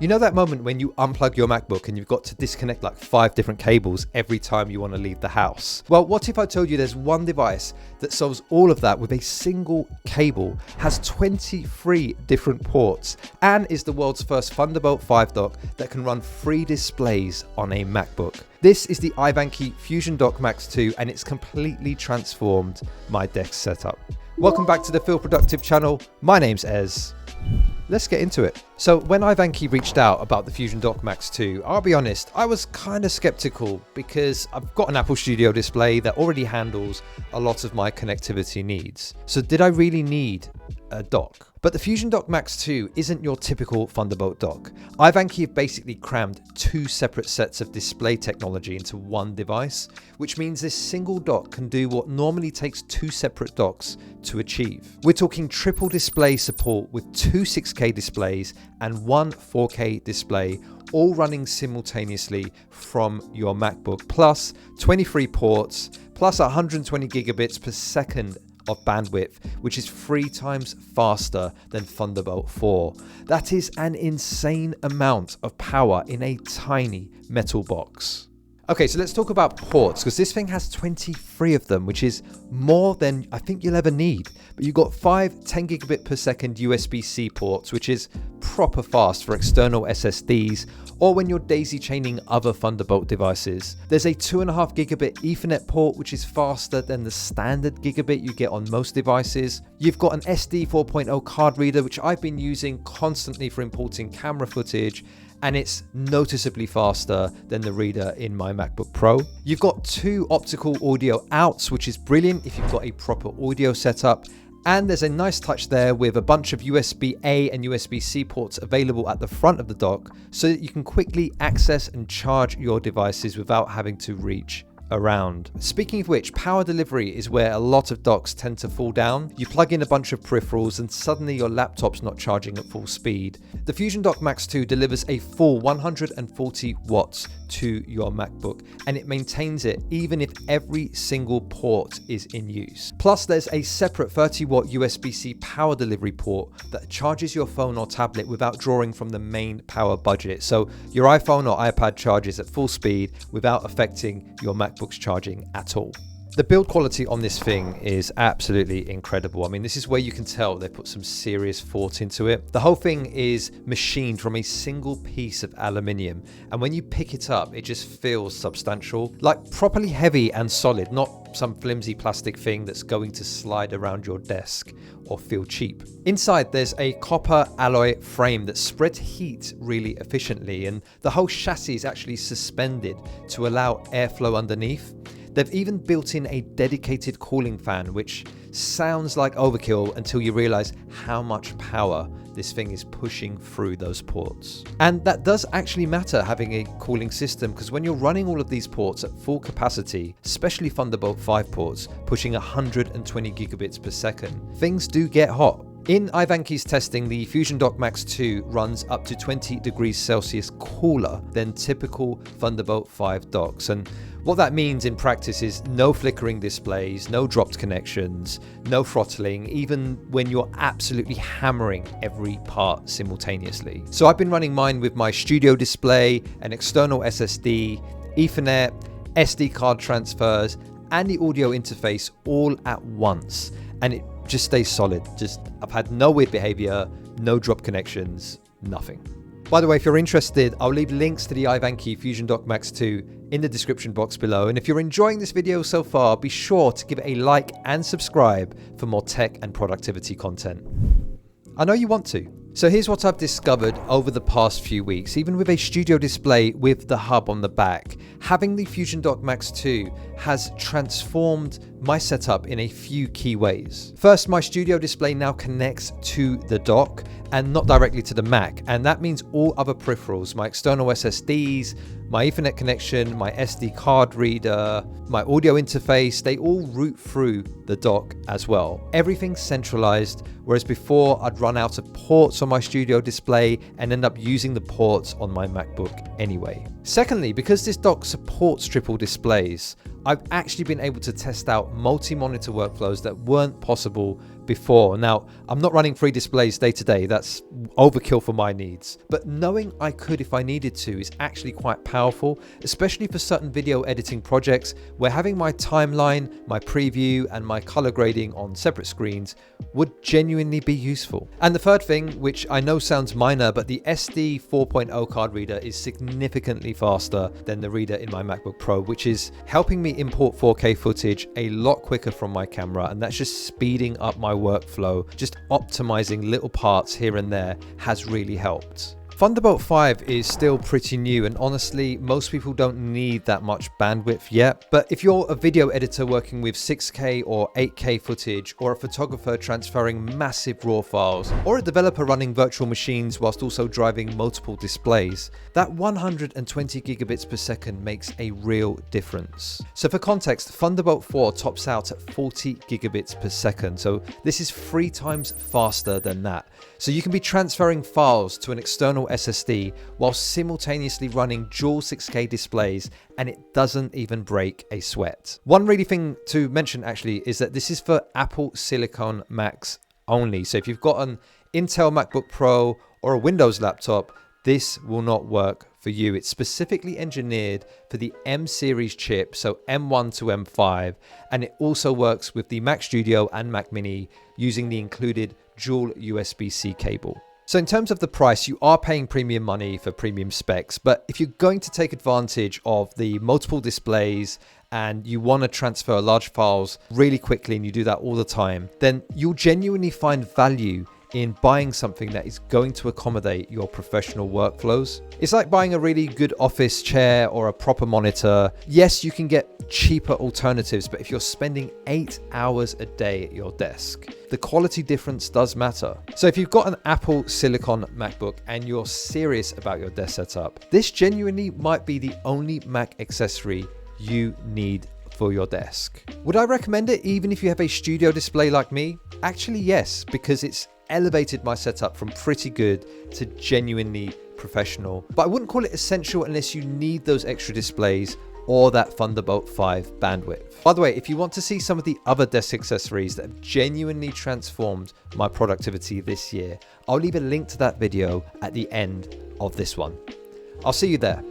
You know that moment when you unplug your MacBook and you've got to disconnect like 5 different cables every time you want to leave the house? Well, what if I told you there's one device that solves all of that with a single cable, has 23 different ports, and is the world's first Thunderbolt 5 dock that can run 3 displays on a MacBook? This is the iVANKY FusionDock Max 2, and it's completely transformed my desk setup. Welcome back to the Feel Productive channel. My name's Ez. Let's get into it. So when iVANKY reached out about the FusionDock Max 2, I'll be honest, I was kind of skeptical because I've got an Apple Studio display that already handles a lot of my connectivity needs. So did I really need a dock? But the FusionDock Max 2 isn't your typical Thunderbolt dock. iVANKY have basically crammed 2 separate sets of display technology into one device, which means this single dock can do what normally takes 2 separate docks to achieve. We're talking triple display support with 2 6K displays and 1 4K display, all running simultaneously from your MacBook, plus 23 ports, plus 120 gigabits per second of bandwidth, which is 3 times faster than Thunderbolt 4. That is an insane amount of power in a tiny metal box. Okay, so let's talk about ports, because this thing has 23 of them, which is more than I think you'll ever need. But you've got 5 10 gigabit per second USB-C ports, which is proper fast for external SSDs, or when you're daisy chaining other Thunderbolt devices. There's a 2.5 gigabit Ethernet port, which is faster than the standard gigabit you get on most devices. You've got an SD 4.0 card reader, which I've been using constantly for importing camera footage, and it's noticeably faster than the reader in my MacBook Pro. You've got 2 optical audio outs, which is brilliant if you've got a proper audio setup. And there's a nice touch there with a bunch of USB-A and USB-C ports available at the front of the dock, so that you can quickly access and charge your devices without having to reach around. Speaking of which, power delivery is where a lot of docks tend to fall down. You plug in a bunch of peripherals and suddenly your laptop's not charging at full speed. The FusionDock Max 2 delivers a full 140 watts to your MacBook, and it maintains it even if every single port is in use. Plus, there's a separate 30 watt USB-C power delivery port that charges your phone or tablet without drawing from the main power budget. So your iPhone or iPad charges at full speed without affecting your MacBook's charging at all. The build quality on this thing is absolutely incredible. I mean, this is where you can tell they put some serious thought into it. The whole thing is machined from a single piece of aluminium, and when you pick it up, it just feels substantial, like properly heavy and solid, not some flimsy plastic thing that's going to slide around your desk or feel cheap. Inside, there's a copper alloy frame that spreads heat really efficiently, and the whole chassis is actually suspended to allow airflow underneath. They've even built in a dedicated cooling fan, which sounds like overkill until you realize how much power this thing is pushing through those ports. And that does actually matter, having a cooling system, because when you're running all of these ports at full capacity, especially Thunderbolt 5 ports, pushing 120 gigabits per second, things do get hot. In iVANKY's testing, the FusionDock Max 2 runs up to 20 degrees Celsius cooler than typical Thunderbolt 5 docks. And what that means in practice is no flickering displays, no dropped connections, no throttling, even when you're absolutely hammering every part simultaneously. So I've been running mine with my studio display, an external SSD, Ethernet, SD card transfers, and the audio interface all at once. And it just stays solid. I've had no weird behavior, no drop connections, nothing. By the way, if you're interested, I'll leave links to the iVANKY FusionDock Max 2 in the description box below. And if you're enjoying this video so far, be sure to give it a like and subscribe for more tech and productivity content. I know you want to. So here's what I've discovered over the past few weeks. Even with a studio display with the hub on the back, having the FusionDock Max 2 has transformed my setup in a few key ways. First, my studio display now connects to the dock and not directly to the Mac, and that means all other peripherals, my external SSDs, my Ethernet connection, my SD card reader, my audio interface, they all route through the dock as well. Everything's centralized, whereas before I'd run out of ports on my studio display and end up using the ports on my MacBook anyway. Secondly, because this dock supports triple displays, I've actually been able to test out multi-monitor workflows that weren't possible before. Now, I'm not running 3 displays day to day. That's overkill for my needs. But knowing I could if I needed to is actually quite powerful, especially for certain video editing projects where having my timeline, my preview, and my color grading on separate screens would genuinely be useful. And the third thing, which I know sounds minor, but the SD 4.0 card reader is significantly faster than the reader in my MacBook Pro, which is helping me import 4K footage a lot quicker from my camera, and that's just speeding up my workflow. Just optimizing little parts here and there has really helped. Thunderbolt 5 is still pretty new, and honestly, most people don't need that much bandwidth yet. But if you're a video editor working with 6K or 8K footage, or a photographer transferring massive RAW files, or a developer running virtual machines whilst also driving multiple displays, that 120 gigabits per second makes a real difference. So for context, Thunderbolt 4 tops out at 40 gigabits per second. So this is 3 times faster than that. So you can be transferring files to an external SSD while simultaneously running dual 6K displays, and it doesn't even break a sweat. One really thing to mention actually is that this is for Apple Silicon Max only. So if you've got an Intel MacBook Pro or a Windows laptop, this will not work for you. It's specifically engineered for the M series chip, so M1 to M5, and it also works with the Mac Studio and Mac Mini using the included dual USB-C cable. So in terms of the price, you are paying premium money for premium specs, but if you're going to take advantage of the multiple displays and you want to transfer large files really quickly and you do that all the time, then you'll genuinely find value in buying something that is going to accommodate your professional workflows. It's like buying a really good office chair or a proper monitor. Yes, you can get cheaper alternatives, but if you're spending 8 hours a day at your desk, the quality difference does matter. So if you've got an Apple Silicon MacBook and you're serious about your desk setup, this genuinely might be the only Mac accessory you need for your desk. Would I recommend it even if you have a studio display like me? Actually, yes, because it's elevated my setup from pretty good to genuinely professional. But I wouldn't call it essential unless you need those extra displays or that Thunderbolt 5 bandwidth. By the way, if you want to see some of the other desk accessories that have genuinely transformed my productivity this year, I'll leave a link to that video at the end of this one. I'll see you there.